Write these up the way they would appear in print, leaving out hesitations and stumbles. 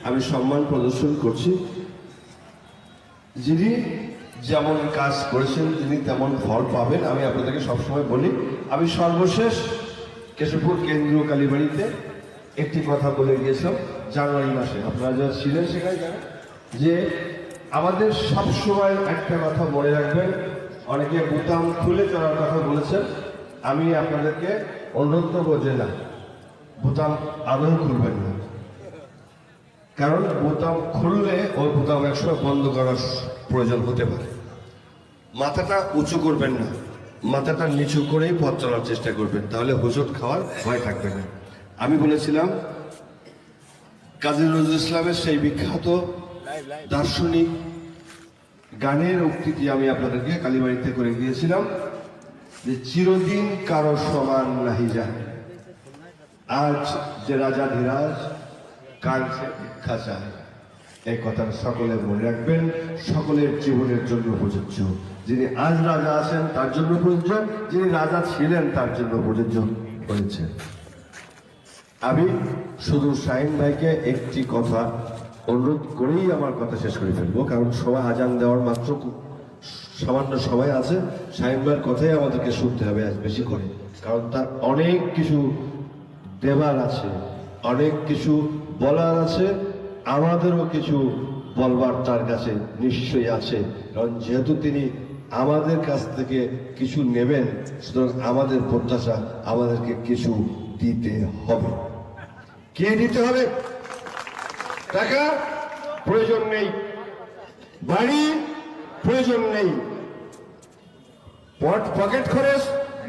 আমি সম্মান প্রদর্শন করছি। যিনি যেমন কাজ করেছেন তিনি তেমন ফল পাবেন, আমি আপনাদেরকে সবসময় বলি। আমি সর্বশেষ কেশবপুর কেন্দ্রীয় কালীবাড়িতে একটি কথা বলে গিয়েছিলাম জানুয়ারি মাসে, আপনারা যারা ছিলেন সেখানে জানেন যে আমাদের সবসময় একটা কথা মনে রাখবেন, অনেকে বোতাম খুলে চলার কথা বলেছেন, আমি আপনাদেরকে অনুরোধ করবো যে না, বোতাম আদৌ খুলবেন না, কারণ বোতাম খুললে ওই বোতাম একসময় বন্ধ করার প্রয়োজন হতে পারে। মাথাটা উঁচু করবেন না, মাথাটা নিচু করেই পথ চলার চেষ্টা করবেন, তাহলে হোঁচট খাওয়ার ভয় থাকবে না। আমি বলেছিলাম কাজী নজরুল ইসলামের সেই বিখ্যাত দার্শনিক গানের উক্তিটি আমি আপনাদেরকে কালীবাড়িতে করে গিয়েছিলাম যে চিরদিন কারো সমান নাহি যায়, আজ যে রাজা ধীরাজ কাল সে ভিক্ষা চায়। এই কথাটা সকলে মনে রাখবেন, সকলের জীবনের জন্য প্রযোজ্য। যিনি আজ রাজা আছেন তার জন্য প্রযোজ্য, যিনি রাজা ছিলেন তার জন্য প্রযোজ্য হয়েছে। আমি শুধু শাহিন ভাইকে একটি কথা অনুরোধ করেই আমার কথা শেষ করে ফেলবো, কারণ সবাই আজান দেওয়ার মাত্র সামান্য সময় আছে। শাহিন ভাইয়ের কথাই আমাদেরকে শুনতে হবে আজ বেশি করে, কারণ তার অনেক কিছু দেবার আছে, অনেক কিছু বলার আছে, আমাদেরও কিছু বলবার তার কাছে নিশ্চয়ই আছে। কারণ যেহেতু তিনি আমাদের কাছ থেকে কিছু নেবেন, সুতরাং আমাদের প্রত্যাশা আমাদেরকে কিছু দিতে হবে। কি দিতে হবে? টাকা প্রয়োজন নেই, বাড়ি প্রয়োজন নেই, পকেট খরচ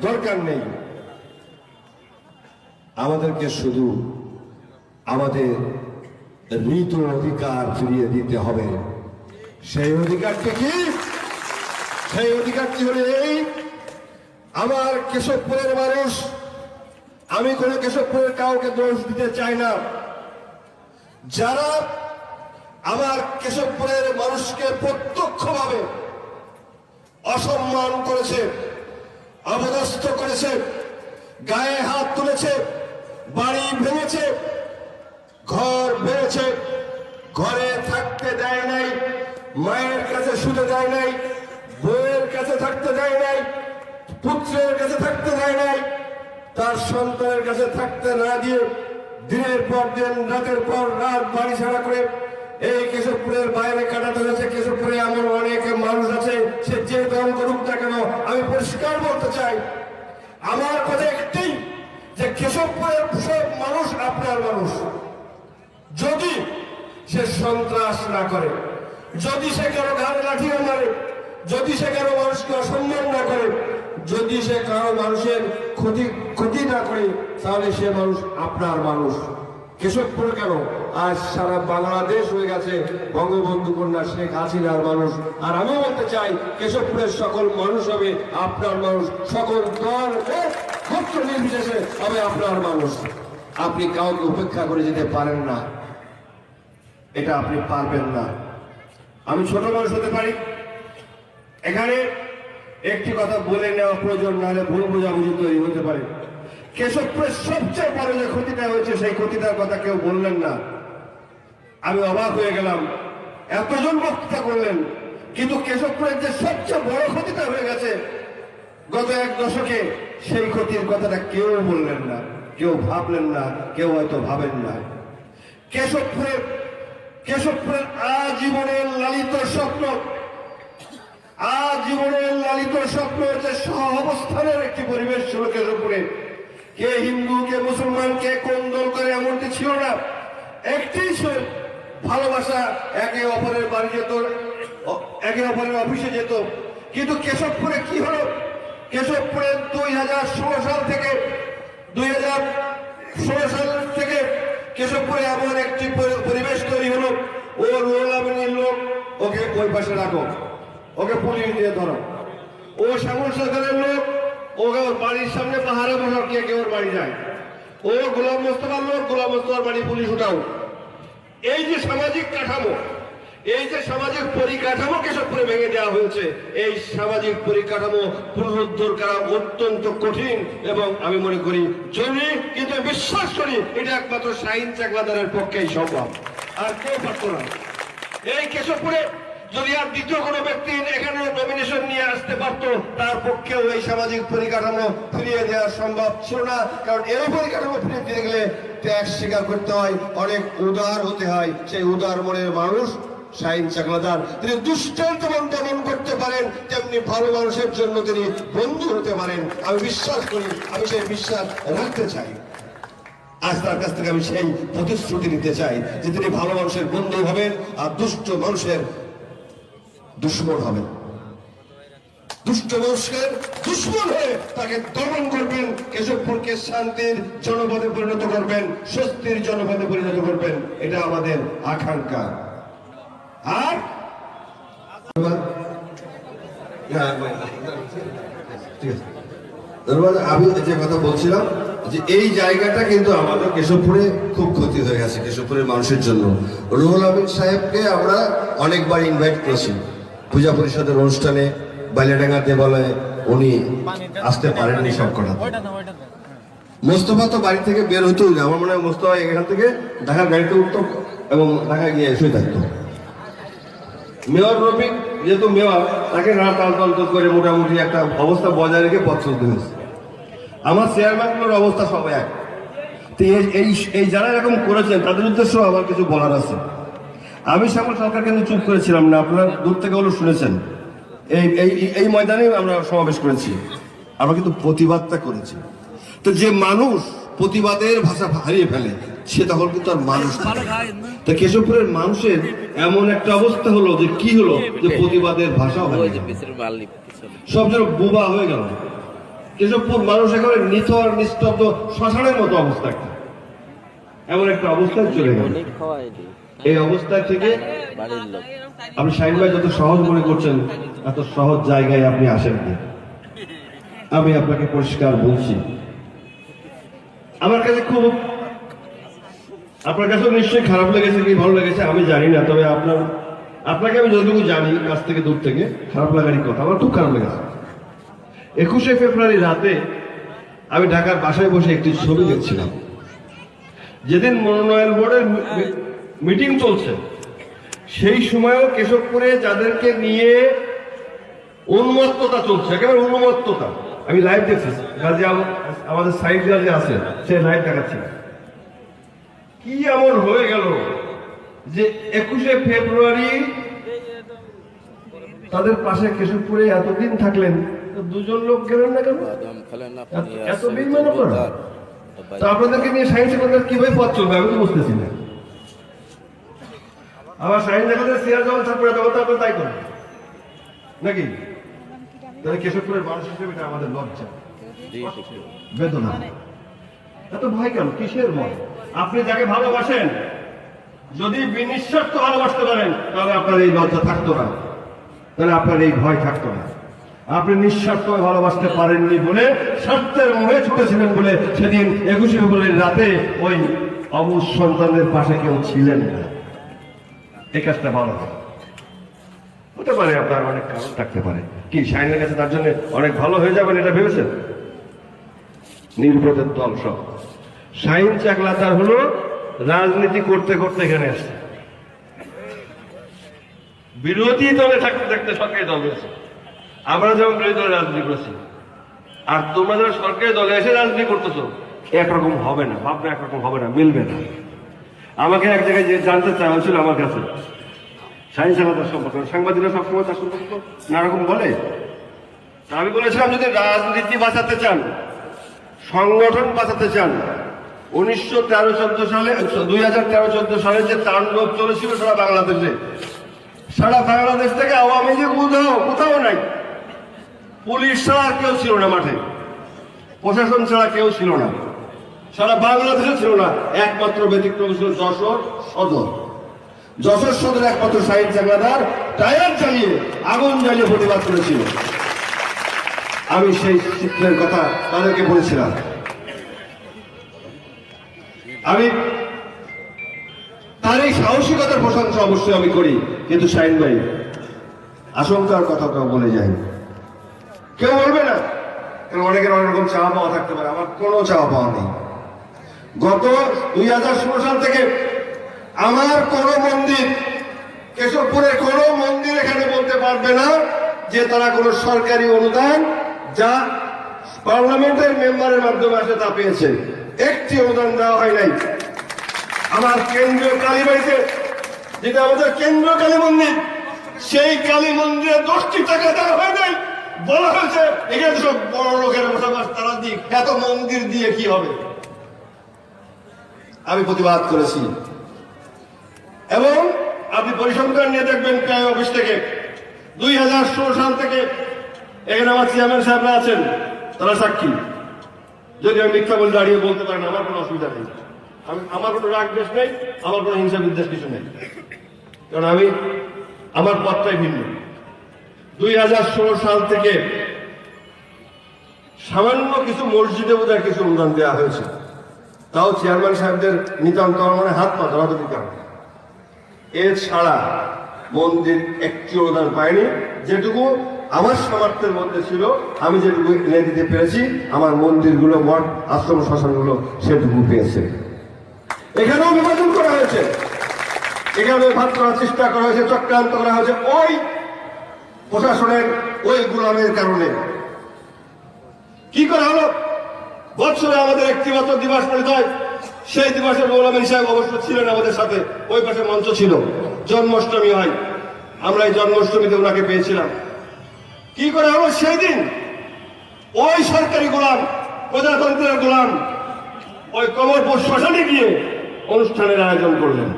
দরকার নেই, আমাদেরকে শুধু আমাদের ঋত অধিকার ফিরিয়ে দিতে হবে। সেই অধিকারটি কি? সেই অধিকারটি হলো এই, আমার কেশবপুরের মানুষ, আমি কোনো কেশবপুরের কাউকে দোষ দিতে চাই না, যারা আমার কেশবপুরের মানুষকে প্রত্যক্ষভাবে অসম্মান করেছে, অপদস্থ করেছে, গায়ে হাত তুলেছে, বাড়ি ভেঙেছে, ঘর ভেঙেছে, ঘরে থাকতে দেয় নাই, মায়ের কাছে শুতে দেয় নাই, বউয়ের কাছে থাকতে দেয় নাই, পুত্রের কাছে থাকতে দেয় নাই, তার সন্তানের কাছে থাকতে না দিয়ে দিনের পর দিন রাতের পর রাত বাড়ি ছাড়া করে এই কেশবপুরের বাইরে কাটাতে হয়েছে। কেশবপুরে এমন অনেক মানুষ আছে, সে যে দল করুক না কেন, আমি পরিষ্কার বলতে চাই, আমার কথা একটাই যে কেশবপুরের সব মানুষ আপনার মানুষ। যদি সে সন্ত্রাস না করে, যদি সে কারো ঘাড়ে লাঠি না মারে, যদি সে কারো মানুষকে অসম্মান না করে, যদি সে কারো মানুষের ক্ষতি না করে, তাহলে সে মানুষ আপনার মানুষ। কেশবপুর কেন, আজ সারা বাংলাদেশ হয়ে গেছে বঙ্গবন্ধু কন্যা শেখ হাসিনার মানুষ। আর আমি বলতে চাই কেশবপুরের সকল মানুষ হবে আপনার মানুষ, সকল দল গোত্র নির্বিশেষে হবে আপনার মানুষ। আপনি কাউকে উপেক্ষা করে যেতে পারেন না, এটা আপনি পারবেন না। আমি ছোট মানুষ হতে পারি, এখানে একটি কথা বলে নেওয়া প্রয়োজন, না হলে ভুল বোঝাবুঝি তৈরি হতে পারে। কেশবপুরের সবচেয়ে বড় যে ক্ষতিটা হয়েছে সেই ক্ষতিটার কথা কেউ বললেন না। আমি অবাক হয়ে গেলাম, এতজন বক্তৃতা করলেন, কিন্তু কেশবপুরের যে সবচেয়ে বড় ক্ষতিটা হয়ে গেছে গত এক দশকে, সেই ক্ষতির কথাটা কেউ বললেন না, কেউ ভাবলেন না, কেউ হয়তো ভাবেন না। কেশবপুরের আজীবনের লালিত স্বপ্ন, আজীবনের লালিত স্বপ্ন যে সহ অবস্থানের একটি পরিবেশ ছিল কেশবপুরে। কে হিন্দু কে মুসলমান কে কোন দল করে এমনটি ছিল না, একটি ভালোবাসা, একে অপরের বাড়ি যেত, একে অপরের অফিসে যেত। কিন্তু কেশবপুরে কি হলো? কেশবপুরে 2016 সাল থেকে কেশবপুরে এমন একটি পরিবেশ তৈরি হলো, ও রুহুল আমিনের লোক, ওকে ওই পাশে রাখো, ওকে পুলিশ দিয়ে ধরো। ও শ্যামল সরকারের লোক, ওকে ওর বাড়ির সামনে পাহাড়ে বসাও, কে কে ওর বাড়ি যায়। ও গোলাম মোস্তফার লোক, গোলাম মোস্তফার বাড়ি পুলিশ উঠাও। এই যে সামাজিক কাঠামো, এই যে সামাজিক পরিকাঠামো কেশবপুরে ভেঙে দেওয়া হয়েছে, এই সামাজিক পরিকাঠামো পুনরুদ্ধার করা অত্যন্ত কঠিন এবং আমি মনে করি জরুরি। কিন্তু বিশ্বাস করি এটা একমাত্র শাহিন চাকলাদারের পক্ষেই সম্ভব। আর কেউ পারতো না। এই কেশবপুরে যদি আর দ্বিতীয় কোনো ব্যক্তি এখানে নমিনেশন নিয়ে আসতে পারতো, তার পক্ষেও এই সামাজিক পরিকাঠামো ফিরিয়ে দেওয়া সম্ভব ছিল না। কারণ এই পরিকাঠামো ফিরিয়ে দিতে গেলে ত্যাগ স্বীকার করতে হয়, অনেক উদার হতে হয়। সেই উদার মনের মানুষ শাহীন চাকলাদার। তিনি দুষ্টের যেমন দমন করতে পারেন, তেমনি ভালো মানুষের জন্য তিনি বন্ধু হতে পারেন। আমি বিশ্বাস করি, আমি সেই বিশ্বাস রাখতে চাই। আজ তার কাছ থেকে আমি সেই প্রতিশ্রুতি নিতে চাই যে তিনি ভালো মানুষের বন্ধু হবেন আর দুষ্ট মানুষের দুশ্মন হবেন। দুষ্ট মানুষের দুশ্মন হয়ে তাকে দমন করবেন, কেশবপুরকে শান্তির জনপদে পরিণত করবেন, স্বস্তির জনপদে পরিণত করবেন। এটা আমাদের আকাঙ্ক্ষা। আর আমি যে কথা বলছিলাম যে এই জায়গাটা কিন্তু আমাদের কেশবপুরে খুব ক্ষতি হয়ে গেছে কেশবপুরের মানুষের জন্য। রুহুল আমিন সাহেবকে আমরা অনেকবার ইনভাইট করেছি পূজা পরিষদের অনুষ্ঠানে, বাইলাডাঙ্গা দেবালয়ে উনি আসতে পারেননি সব কটা। মোস্তফা তো বাড়ি থেকে বের হতেও না, আমার মনে হয় মোস্তফা এখান থেকে ঢাকার গাড়িতে উঠতো এবং ঢাকা গিয়ে এসে থাকতো। মেয়র রফিক যেহেতু মেয়র, তাকে না টালতন্ত করে মোটামুটি একটা অবস্থা বজায় রেখে পথ চলতে হয়েছে। আমার চেয়ারম্যানগুলোর অবস্থা সব এক। তো এই যারা এরকম করেছেন তাদের উদ্দেশ্যে আমার কিছু বলার আছে। আমি শ্যামল সরকার কিন্তু চুপ করেছিলাম না, আপনারা দূর থেকে হলো শুনেছেন। এই ময়দানেই আমরা সমাবেশ করেছি, আমরা কিন্তু প্রতিবাদটা করেছি। তো যে মানুষ প্রতিবাদের ভাষা হারিয়ে ফেলে সে তখন কিন্তু আর মানুষ। তো কেশবপুরের মানুষের এমন একটা অবস্থা হলো যে কি হলো, যে প্রতিবাদের ভাষা সব যেন বোবা হয়ে গেল। কেশবপুর মানুষ একেবারে নিথর নিস্তব্ধ শ্মশানের মতো অবস্থা, এমন একটা অবস্থায় চলে গেল। এই অবস্থা থেকে আপনি শাহীন ভাই যত সহজ মনে করছেন, এত সহজ জায়গায় আপনি আসেননি। আমি আপনাকে পরিষ্কার বলছি, আমার কাছে খুব, আপনার কাছেও নিশ্চয়ই খারাপ লেগেছে কি ভালো লেগেছে আমি জানি না, তবে আপনাকে আমি যতটুকু জানি কাছ থেকে দূর থেকে, খারাপ লাগারই কথা। আমার খুব খারাপ লেগেছে 21শে ফেব্রুয়ারি রাতে আমি ঢাকার বাসায় বসে একটি ছবি দেখছিলাম। যেদিন মনোনয়ন বোর্ডের মিটিং চলছে সেই সময়ও কেশবপুরে যাদেরকে নিয়ে উন্মত্ততা চলছে, একেবারে উন্মত্ততা, আমি লাইভ দেখছি। গাজী আমাদের সাইড গাজী আছে, সে লাইভ দেখাচ্ছে। কি এমন হয়ে গেল যে 21শে ফেব্রুয়ারি তাদের পাশে কেশবপুরে এতদিন থাকলেন, দুজন লোক গেলেন না কেন? এত বিমান তো আপনাদেরকে নিয়ে শাহীন চাকলাদার কিভাবে পথ চলবে আমি তো বুঝতেছি না। আবার শাহীন চাকলাদার সিয়ার যখন ছাত্ররা তখন তো আপনার তাই করেন নাকি? তাহলে কেশবপুরের মানুষ হিসেবে এটা আমাদের লজ্জা, বেদনা। এত ভয় কেন, কিসের ভয়? আপনি যাকে ভালোবাসেন যদি বিনিঃস্বার্থ ভালোবাসতে পারেন তাহলে আপনার এই লজ্জা থাকতো না, তাহলে আপনার এই ভয় থাকতো না। আপনি নিঃস্বার্থ ভালোবাসতে পারেননি বলে, স্বার্থের মোহে ছুটেছিলেন বলে সেদিন 21শে ফেব্রুয়ারি রাতে ওই অবুঝ সন্তানদের পাশে কেউ ছিলেন না। এই কাজটা ভালো হতে পারে, আপনার অনেক কারণ থাকতে পারে। কি শাহীনের কাছে তার জন্য অনেক ভালো হয়ে যাবেন এটা ভেবেছেন? নির্বোধের দল সব। শাহীন চাকলাদার হলো রাজনীতি করতে করতে এখানে আসছে, বিরোধী দলে থাকতে থাকতে সরকারি দল হয়েছে। আমরা যেমন বিরোধী দলে রাজনীতি করছি, আর তোমরা যারা সরকারি দলে এসে রাজনীতি করতেছো, একরকম হবে না, ভাবনা একরকম হবে না, মিলবে না। আমাকে এক জায়গায় যে জানতে চাওয়া হয়েছিল আমার কাছে শাহীন চাকলাদার সম্পর্কে, সাংবাদিকরা সবসময় তার সম্পর্ক নানারকম বলে। আমি বলেছিলাম যদি রাজনীতি বাঁচাতে চান, সংগঠন বাঁচাতে চান, 1913-14 সালে 2013-14 সালে যে তাণ্ডব চলেছিল সারা বাংলাদেশে, সারা বাংলাদেশ থেকে আওয়ামী লীগ কোথাও নাই। পুলিশ ছাড়া আর কেউ ছিল না মাঠে, প্রশাসন ছাড়া কেউ ছিল না, সারা বাংলাদেশে ছিল না। একমাত্র ব্যতিক্রম ছিল যশোর সদর। যশোর সদর একমাত্র শাহীন চাকলাদার টায়ার চালিয়ে আগুন জ্বালিয়ে প্রতিবাদ করেছিল। আমি সেই চিত্রের কথা তাদেরকে বলেছিলাম। আমি তার এই সাহসিকতার প্রশংসা অবশ্যই আমি করি, কিন্তু শাহীন ভাই আশঙ্কার কথা কেউ বলে যায়, কেউ বলবে না, কারণ অনেকের অনেক রকম চাওয়া পাওয়া থাকতে পারে। আমার কোনো চাওয়া পাওয়া নেই। গত 2016 সাল থেকে আমার কোন মন্দির, কেশবপুরের কোন মন্দির এখানে বলতে পারবে না যে তারা কোন সরকারি অনুদান যা পার্লামেন্টের মেম্বারের মাধ্যমে আসে তা পেয়েছে। একটি অনুদান দেওয়া হয় নাই। আমার কেন্দ্রীয় কালীবাড়িতে, যেটা আমাদের কেন্দ্রীয় কালী মন্দির, সেই কালী মন্দিরে 10টি টাকা দেওয়া হয় নাই। বলা হয়েছে এখানে সব বড় লোকের বসবাস, তারা দিক, এত মন্দির দিয়ে কি হবে। আমি প্রতিবাদ করেছি এবং আপনি পরিসংখ্যান নিয়ে দেখবেন প্রায় অফিস থেকে 2016 সাল থেকে এখানে আমার চেয়ারম্যান সাহেবরা আছেন, তারা সাক্ষী। যদি আমি মিথ্যা বলে দাঁড়িয়ে বলতে পারেন, আমার কোনো অসুবিধা নেই। আমার কোনো রাগ দেশ নেই, আমার কোনো হিংসা বিদ্বেষ কিছু নেই, কারণ আমার পথটাই ভিন্ন। 2016 সাল থেকে সামান্য কিছু মসজিদে বোধহয় কিছু অনুদান দেওয়া হয়েছে, তাও চেয়ারম্যান সাহেবদের নিতান্ত মানে হাত পা ধরাধরি কারণ। এছাড়া মন্দির একটি অনুদান পায়নি। যেটুকু আমার সামর্থ্যের মধ্যে ছিল, আমি যেটুকু এনে দিতে পেরেছি, আমার মন্দিরগুলো, মঠ, আশ্রম, শ্মশানগুলো সেটুকু পেয়েছে। এখানেও বিভাজন করা হয়েছে, এখানেও ভাগ করার চেষ্টা করা হয়েছে, চক্রান্ত করা হয়েছে ওই প্রশাসনের ওই গোলামের কারণে। কি করা হলো? বছরে আমাদের একটি বছর দিবস পালিত হয়, সেই দিবসের মৌলানা সাহেব অবশ্য ছিলেন আমাদের সাথে, ওই পাশে মঞ্চ ছিল। জন্মাষ্টমী হয়, আমরা এই জন্মাষ্টমীতে ওনাকে পেয়েছিলাম। কি করা হলো? সেই দিন ওই সরকারি গোলাম, প্রজাতন্ত্রের গোলাম, ওই কমরপুর শ্মশানে গিয়ে অনুষ্ঠানের আয়োজন করলেন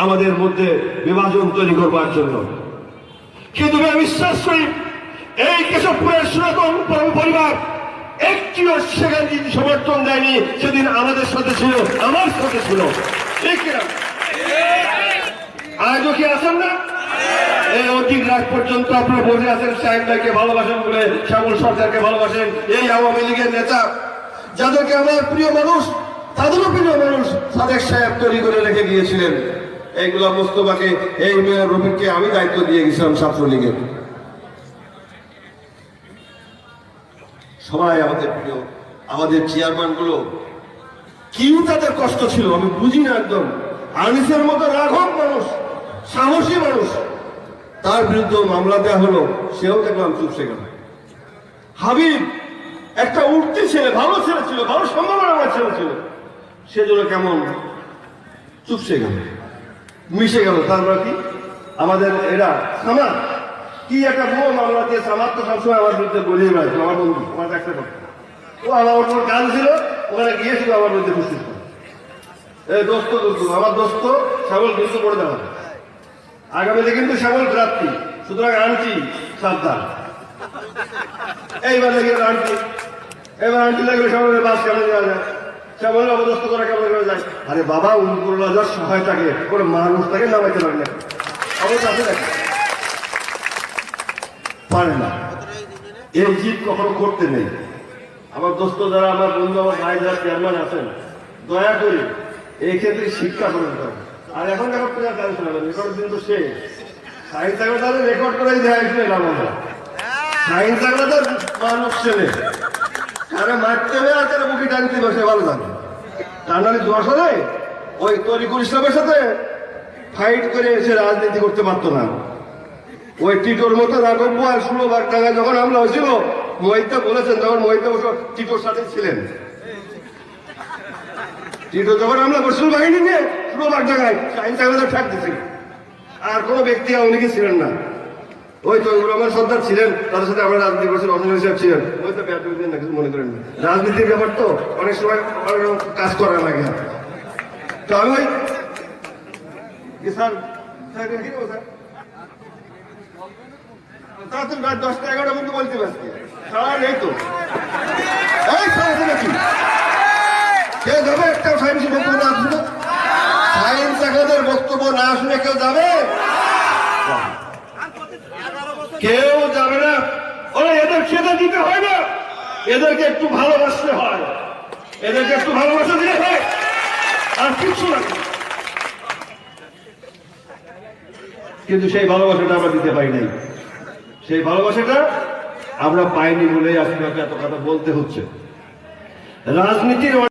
আমাদের মধ্যে বিভাজন তৈরি করবার জন্য। কিন্তু আমি বিশ্বাস করি এই কেশবপুরের সনাতন পরিবার একটিও সেখানে সমর্থন দেয়নি। সেদিন আমাদের সাথে ছিল, আমার সাথে ছিল। ঠিক কিনা? আজও কি আছেন না? এই অতীত রাত পর্যন্ত আপনারা বসে আছেন, শাহিন ভাইকে ভালোবাসেন বলে, শ্যামল সরকারকে ভালোবাসেন, এই আওয়ামী লীগের নেতা যাদেরকে আমার প্রিয় মানুষ, তাদেরও প্রিয় মানুষ সাদেক সাহেব তৈরি করে রেখে গিয়েছিলেন। এইগুলা মোস্তফাকে, এই মেয়র রফিককে আমি দায়িত্ব দিয়ে গেছিলাম ছাত্রলীগের। সবাই আমাদের প্রিয়, আমাদের চেয়ারম্যান গুলো কি তাদের কষ্ট ছিল আমি বুঝি না। একদম আনিসের মতো রাঘব মানুষ, সাহসী মানুষ, তার বিরুদ্ধে মামলা দেওয়া হলো, সেও দেখলাম চুপসে গেল। হাবিব একটা উঠতি ছেলে, ভালো ছেলে ছিল, ভালো সম্ভাবনা আমার ছেলে ছিল, সেজন্য কেমন চুপসে গেল, মিশে গেল। তারপর কি আমাদের এরা সামাদ কি একটা বড় মামলা দিয়ে, সামাদ তো সবসময় আমার বিরুদ্ধে বলিয়ে বেড়াইতো, আমার বন্ধু, আমার একটা কথা, ও আমার ওর কাজ ছিল, ওখানে গিয়েছিল আমার বিরুদ্ধে বুঝতে। এই দোস্ত আমার দোস্ত শ্যামল কিন্তু করে দেওয়া, আগামীতে কিন্তু শ্যামল প্রার্থী, সুতরাং আনটি সাবধান। এইবার দেখি আনটি, এবার আনটি লাগবে শ্যামলের বাস কেমন দেওয়া যায়, শ্যামলের অবদস্ত করা কেমন করা যায়। আরে বাবা, উনকুল্লাহ সহায় থাকে, কোনো মানুষ তাকে নামাইতে পারে না, অবস্থা আছে দেখে পারে না। এই জিত কখনো করতে নেই। আমার দোস্ত যারা, আমার বন্ধু, আমার ভাই যারা চেয়ারম্যান আছেন, দয়া করে এই ক্ষেত্রে শিক্ষা করে দিতে হবে। আর এখন রেকর্ড করে গান শোনাবেন, রেকর্ড দিন তো শেষ। সাইন্স থাকলে তাহলে রেকর্ড করেই দেয় শুনলাম আমরা। সাইন্স থাকলে তো মানুষ ছেলে, কারে মারতে হবে আর কারে বুকি টানতে বসে ভালো জানে। তার মানে দশরে ওই তরিকুল ইসলামের সাথে ফাইট করে এসে রাজনীতি করতে পারতো না। ওই টিটোর মতো রাঘব্য আর 16 ভাগ টাকা যখন হামলা হয়েছিল, মহিতা বলেছেন, যখন মহিতা বসে টিটোর সাথে ছিলেন, টিটো যখন হামলা করছিল বাহিনী নিয়ে 16 ভাগ টাকায়, আইন চাকরি ঠেক দিচ্ছিল। আর কোনো ব্যক্তি অনেকে ছিলেন না। ওই তো রহমান সর্দার ছিলেন, তাদের সাথে আমরা রাজনীতি করছি, অসম সাহেব ছিলেন। ওই তো ব্যাপার না, কিছু মনে করেন না, রাজনীতির ব্যাপার তো অনেক সময় কাজ করা লাগে। তো আমি ওই স্যার রাত 10টা 11টা পর্যন্ত বলতে পারছি, সারা নেই তো। এই সারা নাকি কেউ যাবে? একটা সায়েন্স বক্তব্য না শুনে, সায়েন্স একাদের বক্তব্য না শুনে কেউ যাবে? কেউ যাবে না। ওরা এদের খেতে দিতে হয় না, এদেরকে একটু ভালোবাসতে হয়, এদেরকে একটু ভালোবাসা দিতে হয়, আর কিছু না। কিন্তু সেই ভালোবাসাটা আমরা দিতে পারি নাই। সেই ভালোবাসাটা আমরা পাইনি বলেই আজকে এত কথা বলতে হচ্ছে। রাজনীতির